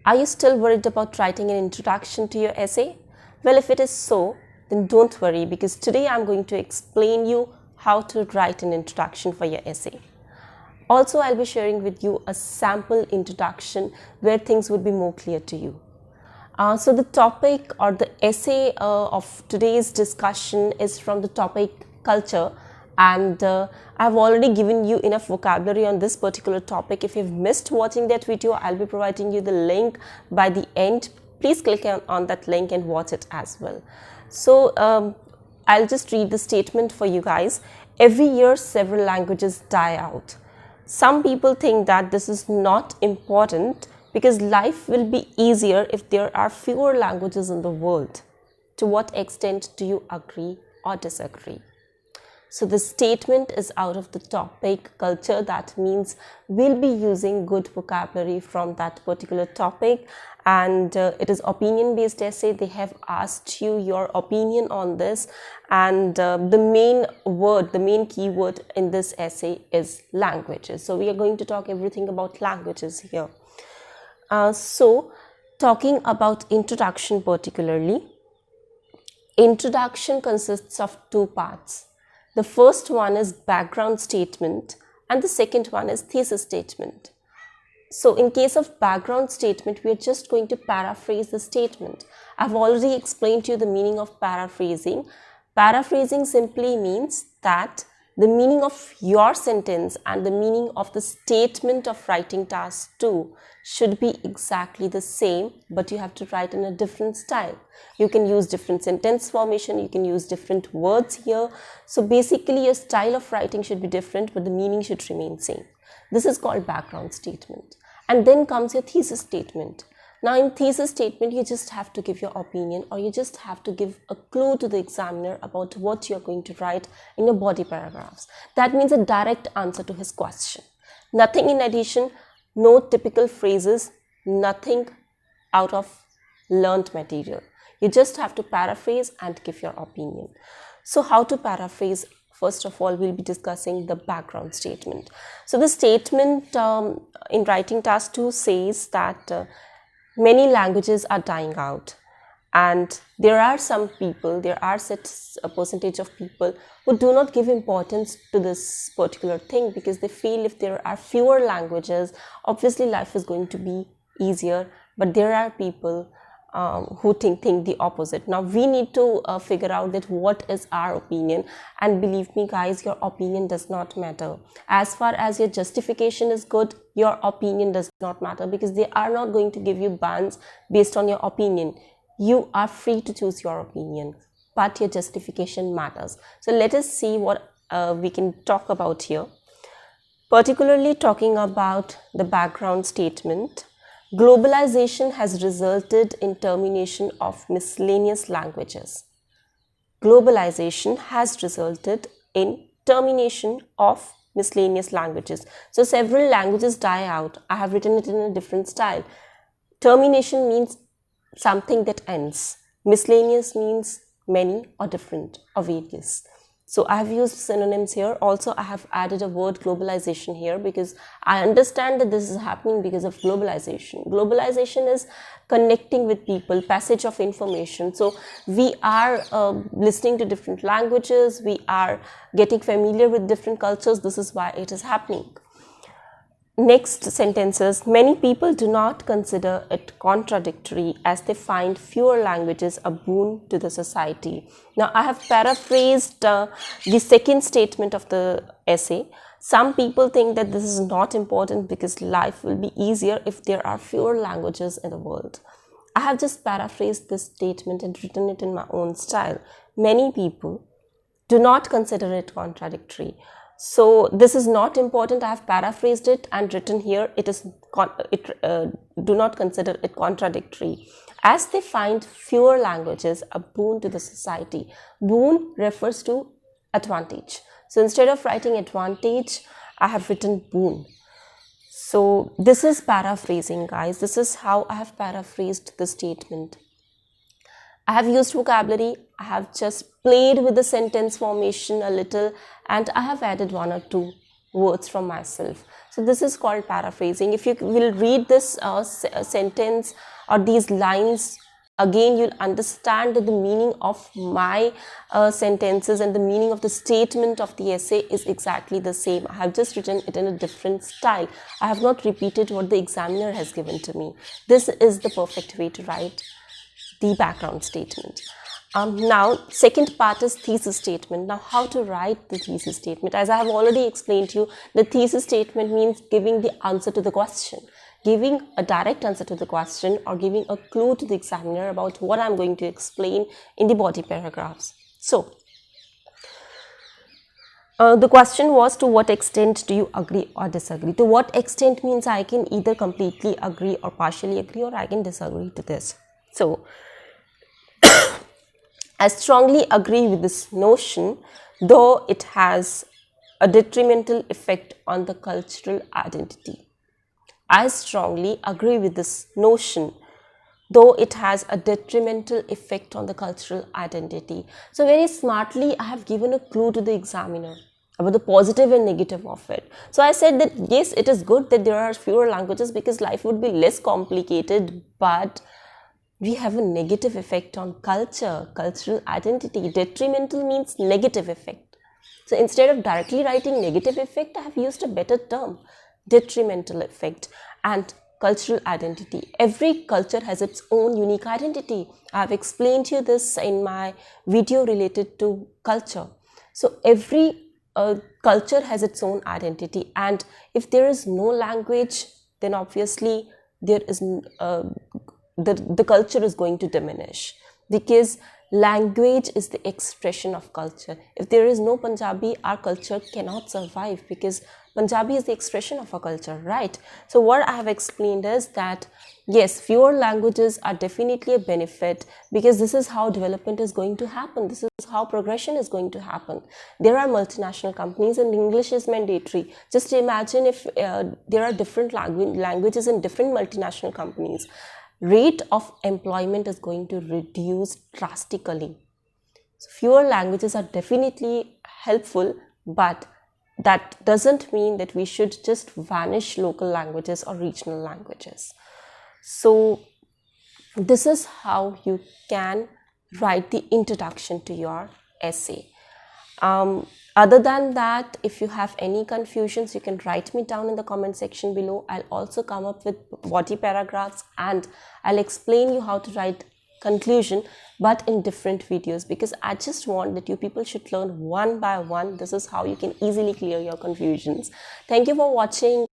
Are you still worried about writing an introduction to your essay? Well, if it is so, then don't worry, because today I'm going to explain you how to write an introduction for your essay. Also, I'll be sharing with you a sample introduction where things would be more clear to you. So the topic or the essay of today's discussion is from the topic culture, and I've already given you enough vocabulary on this particular topic. If you've missed watching that video, I'll be providing you the link by the end. Please click on that link and watch it as well. So I'll just read the statement for you guys. Every year, several languages die out. Some people think that this is not important because life will be easier if there are fewer languages in the world. To what extent do you agree or disagree? So the statement is out of the topic culture. That means we'll be using good vocabulary from that particular topic, and it is opinion based essay. They have asked you your opinion on this, and the main keyword in this essay is languages. So we are going to talk everything about languages here. So talking about introduction particularly, introduction consists of two parts. The first one is background statement and the second one is thesis statement. So in case of background statement, we are just going to paraphrase the statement. I've already explained to you the meaning of paraphrasing. Paraphrasing simply means that the meaning of your sentence and the meaning of the statement of writing task 2 should be exactly the same, but you have to write in a different style. You can use different sentence formation, you can use different words here. So basically your style of writing should be different, but the meaning should remain same. This is called background statement. And then comes your thesis statement. Now in thesis statement, you just have to give your opinion, or you just have to give a clue to the examiner about what you're going to write in your body paragraphs. That means a direct answer to his question. Nothing in addition, no typical phrases, nothing out of learned material. You just have to paraphrase and give your opinion. So how to paraphrase? First of all, we'll be discussing the background statement. So the statement in writing task 2 says that many languages are dying out, and there are some people, there are a percentage of people who do not give importance to this particular thing because they feel if there are fewer languages, obviously life is going to be easier. But there are people who think the opposite. Now we need to figure out that what is our opinion, and believe me guys, your opinion does not matter. As far as your justification is good, your opinion does not matter, because they are not going to give you bans based on your opinion. You are free to choose your opinion, but your justification matters. So let us see what we can talk about here. Particularly talking about the background statement. Globalization has resulted in termination of miscellaneous languages. Globalization has resulted in termination of miscellaneous languages. So several languages die out. I have written it in a different style. Termination means something that ends. Miscellaneous means many or different or various. So I have used synonyms here. Also, I have added a word globalization here because I understand that this is happening because of globalization. Globalization is connecting with people, passage of information. So we are listening to different languages. We are getting familiar with different cultures. This is why it is happening. Next sentences, many people do not consider it contradictory as they find fewer languages a boon to the society. Now, I have paraphrased the second statement of the essay. Some people think that this is not important because life will be easier if there are fewer languages in the world. I have just paraphrased this statement and written it in my own style. Many people do not consider it contradictory. So this is not important. I have paraphrased it and written here. Do not consider it contradictory, as they find fewer languages a boon to the society. Boon refers to advantage. So instead of writing advantage, I have written boon. So this is paraphrasing, guys. This is how I have paraphrased the statement. I have used vocabulary. I have just played with the sentence formation a little, and I have added one or two words from myself. So So this is called paraphrasing. If you will read this sentence or these lines again, you'll understand that the meaning of my sentences and the meaning of the statement of the essay is exactly the same. I have just written it in a different style. I have not repeated what the examiner has given to me. This is the perfect way to write the background statement. Now, second part is thesis statement. Now, how to write the thesis statement? As I have already explained to you, the thesis statement means giving the answer to the question, giving a direct answer to the question, or giving a clue to the examiner about what I'm going to explain in the body paragraphs. So, the question was, to what extent do you agree or disagree? To what extent means I can either completely agree or partially agree, or I can disagree to this. So, I strongly agree with this notion, though it has a detrimental effect on the cultural identity. I strongly agree with this notion, though it has a detrimental effect on the cultural identity. So very smartly, I have given a clue to the examiner about the positive and negative of it. So I said that yes, it is good that there are fewer languages because life would be less complicated, but we have a negative effect on culture, cultural identity. Detrimental means negative effect. So instead of directly writing negative effect, I have used a better term, detrimental effect and cultural identity. Every culture has its own unique identity. I have explained to you this in my video related to culture. So every culture has its own identity, and if there is no language, then obviously there is the culture is going to diminish, because language is the expression of culture. If there is no Punjabi, our culture cannot survive, because Punjabi is the expression of our culture, right? So what I have explained is that yes, fewer languages are definitely a benefit, because this is how development is going to happen. This is how progression is going to happen. There are multinational companies and English is mandatory. Just imagine if there are different languages in different multinational companies. Rate of employment is going to reduce drastically. So fewer languages are definitely helpful, but that doesn't mean that we should just vanish local languages or regional languages. So this is how you can write the introduction to your essay. Other than that, if you have any confusions, you can write me down in the comment section below. I'll also come up with body paragraphs, and I'll explain you how to write conclusion, but in different videos, because I just want that you people should learn one by one. This is how you can easily clear your confusions. Thank you for watching.